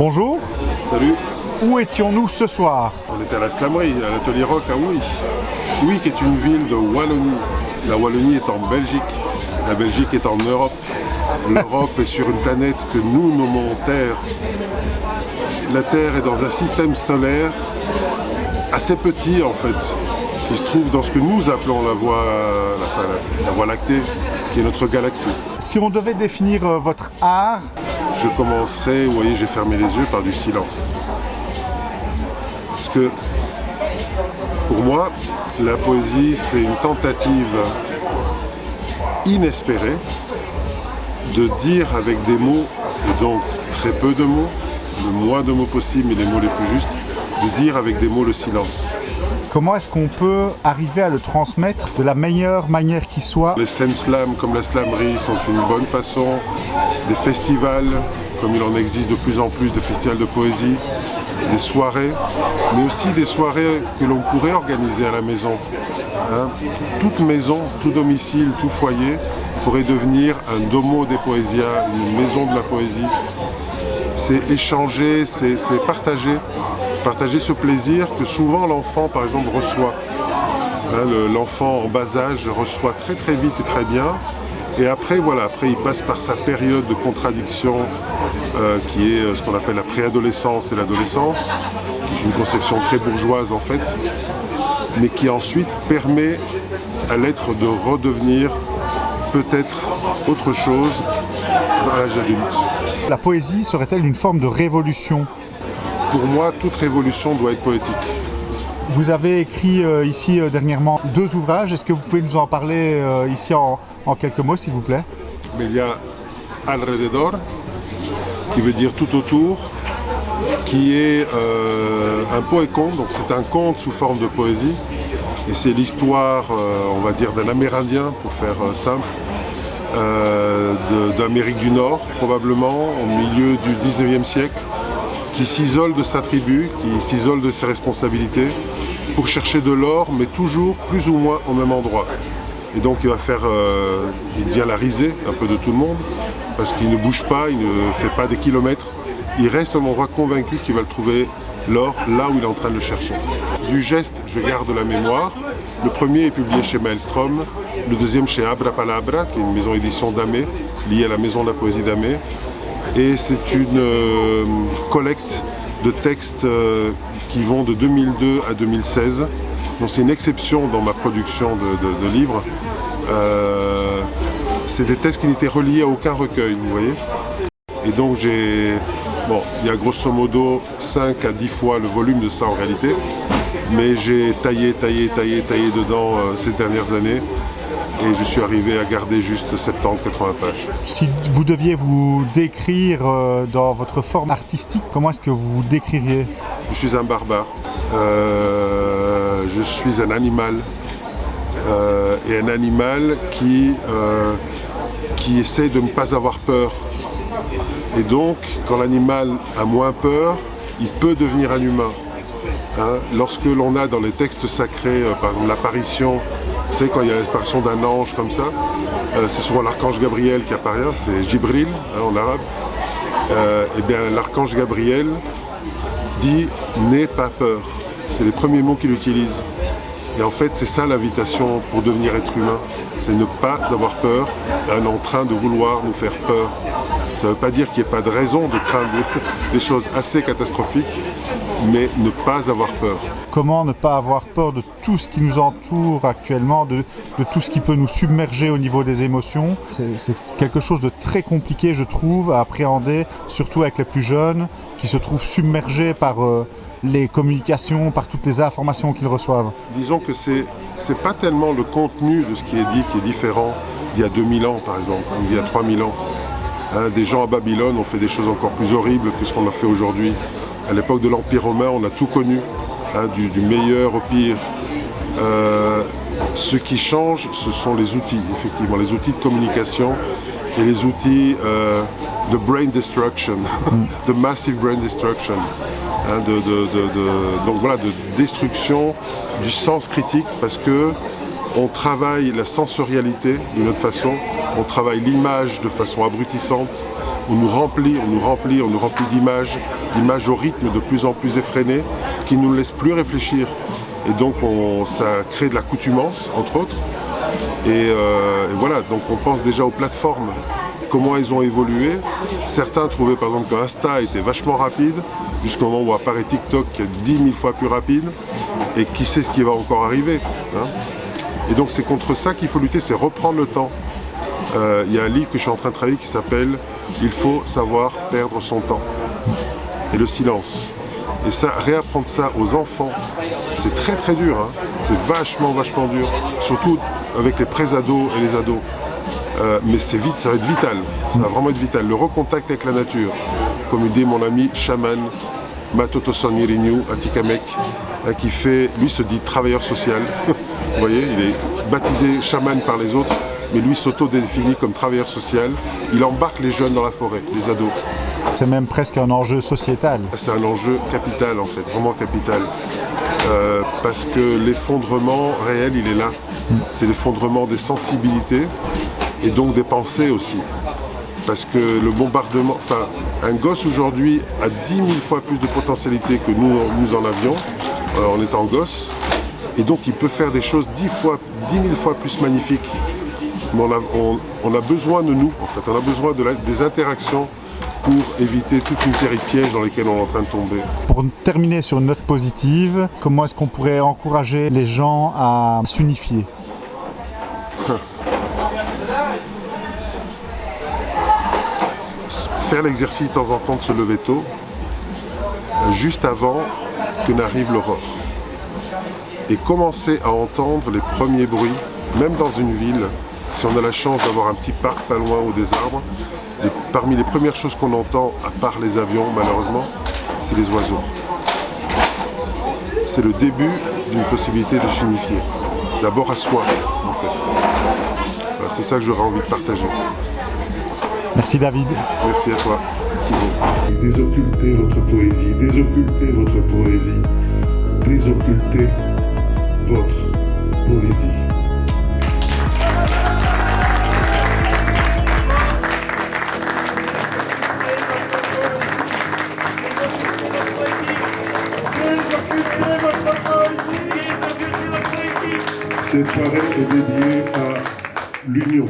Bonjour. Salut. Où étions-nous ce soir? On était à la Slamerie, à l'atelier Rock à Ouy. Ouy qui est une ville de Wallonie. La Wallonie est en Belgique. La Belgique est en Europe. L'Europe est sur une planète que nous nommons Terre. La Terre est dans un système stellaire assez petit en fait, qui se trouve dans ce que nous appelons la Voie lactée, qui est notre galaxie. Si on devait définir votre art, je commencerai, vous voyez, j'ai fermé les yeux, par du silence. Parce que, pour moi, la poésie, c'est une tentative inespérée de dire avec des mots, et donc très peu de mots, le moins de mots possible, mais les mots les plus justes, de dire avec des mots le silence. comment est-ce qu'on peut arriver à le transmettre de la meilleure manière qui soit? Les scènes slam comme la slamerie sont une bonne façon, des festivals, comme il en existe de plus en plus, de festivals de poésie, des soirées, mais aussi des soirées que l'on pourrait organiser à la maison. Hein. Toute maison, tout domicile, tout foyer pourrait devenir un domo des poésias, une maison de la poésie. C'est échanger, c'est partager ce plaisir que souvent l'enfant, par exemple, reçoit. Hein, l'enfant en bas âge reçoit très très vite et très bien. Et après, voilà, après il passe par sa période de contradiction qui est ce qu'on appelle la préadolescence et l'adolescence, qui est une conception très bourgeoise en fait, mais qui ensuite permet à l'être de redevenir peut-être autre chose dans l'âge adulte. La poésie serait-elle une forme de révolution? Pour moi, toute révolution doit être poétique. Vous avez écrit ici dernièrement 2 ouvrages. Est-ce que vous pouvez nous en parler ici en quelques mots, s'il vous plaît? Mais il y a Alrededor, qui veut dire tout autour, qui est un poème-conte, donc c'est un conte sous forme de poésie, et c'est l'histoire, on va dire, d'un Amérindien, pour faire simple, d'Amérique du Nord, probablement, au milieu du 19e siècle, qui s'isole de sa tribu, qui s'isole de ses responsabilités, pour chercher de l'or, mais toujours plus ou moins au même endroit. Et donc il devient la risée un peu de tout le monde, parce qu'il ne bouge pas, il ne fait pas des kilomètres. Il reste un endroit convaincu qu'il va le trouver, l'or, là où il est en train de le chercher. Du geste, je garde la mémoire. Le premier est publié chez Maelstrom, le deuxième chez Abra Palabra, qui est une maison d'édition d'Amé, liée à la maison de la poésie d'Amé. Et c'est une collecte de textes qui vont de 2002 à 2016. Donc c'est une exception dans ma production de livres. C'est des textes qui n'étaient reliés à aucun recueil, vous voyez. Et donc il y a grosso modo 5 à 10 fois le volume de ça en réalité. Mais j'ai taillé dedans ces dernières années. Et je suis arrivé à garder juste 70-80 pages. Si vous deviez vous décrire dans votre forme artistique, comment est-ce que vous vous décririez? Je suis un barbare. Je suis un animal. Et un animal qui essaie de ne pas avoir peur. Et donc, quand l'animal a moins peur, il peut devenir un humain. Hein, lorsque l'on a dans les textes sacrés, par exemple l'apparition, vous savez, quand il y a l'apparition d'un ange comme ça, c'est souvent l'archange Gabriel qui apparaît, c'est Jibril en arabe. Et bien l'archange Gabriel dit « n'aie pas peur ». C'est les premiers mots qu'il utilise. Et en fait, c'est ça l'invitation pour devenir être humain. C'est ne pas avoir peur, en train de vouloir nous faire peur. Ça ne veut pas dire qu'il n'y ait pas de raison de craindre des choses assez catastrophiques, mais ne pas avoir peur. Comment ne pas avoir peur de tout ce qui nous entoure actuellement, de tout ce qui peut nous submerger au niveau des émotions? C'est quelque chose de très compliqué, je trouve, à appréhender, surtout avec les plus jeunes, qui se trouvent submergés par les communications, par toutes les informations qu'ils reçoivent. Disons que c'est pas tellement le contenu de ce qui est dit qui est différent d'il y a 2000 ans, par exemple, ou d'il y a 3000 ans. Hein, des gens à Babylone ont fait des choses encore plus horribles que ce qu'on a fait aujourd'hui. À l'époque de l'Empire romain, on a tout connu, hein, du meilleur au pire. Ce qui change, ce sont les outils, effectivement, les outils de communication et les outils de brain destruction, de massive brain destruction, hein, donc voilà, de destruction du sens critique, parce que On travaille la sensorialité de notre façon, on travaille l'image de façon abrutissante, on nous remplit d'images au rythme de plus en plus effréné, qui ne nous laissent plus réfléchir. Et donc ça crée de l'accoutumance, entre autres. Et voilà, donc on pense déjà aux plateformes, comment elles ont évolué. Certains trouvaient par exemple qu'Insta était vachement rapide, jusqu'au moment où apparaît TikTok qui est 10 000 fois plus rapide, et qui sait ce qui va encore arriver, hein. Et donc c'est contre ça qu'il faut lutter, c'est reprendre le temps. Il y a un livre que je suis en train de travailler qui s'appelle « Il faut savoir perdre son temps » et le silence. Et ça, réapprendre ça aux enfants, c'est très très dur, hein. C'est vachement dur, surtout avec les pré-ados et les ados. Mais ça va être vital, ça va vraiment être vital. Le recontact avec la nature, comme dit mon ami chaman Matoto Sonirinu Atikamek, qui fait, lui se dit travailleur social. Vous voyez, il est baptisé chaman par les autres, mais lui s'auto-définit comme travailleur social. Il embarque les jeunes dans la forêt, les ados. C'est même presque un enjeu sociétal. C'est un enjeu capital en fait, vraiment capital. Parce que l'effondrement réel, il est là. C'est l'effondrement des sensibilités et donc des pensées aussi. Parce que le bombardement, enfin, un gosse aujourd'hui a 10 000 fois plus de potentialité que nous en avions en étant gosse. Et donc il peut faire des choses 10 000 fois plus magnifiques. Mais on a besoin de nous, en fait. On a besoin des interactions pour éviter toute une série de pièges dans lesquels on est en train de tomber. Pour terminer sur une note positive, comment est-ce qu'on pourrait encourager les gens à s'unifier? Faire l'exercice de temps en temps de se lever tôt, juste avant que n'arrive l'aurore. Et commencer à entendre les premiers bruits, même dans une ville, si on a la chance d'avoir un petit parc pas loin ou des arbres, parmi les premières choses qu'on entend, à part les avions malheureusement, c'est les oiseaux. C'est le début d'une possibilité de s'unifier. D'abord à soi, en fait. Voilà, c'est ça que j'aurais envie de partager. Merci David. Merci à toi, Thibaut. Désoccultez votre poésie, désoccultez votre poésie, désoccultez votre poésie. Cette soirée est dédiée à l'union.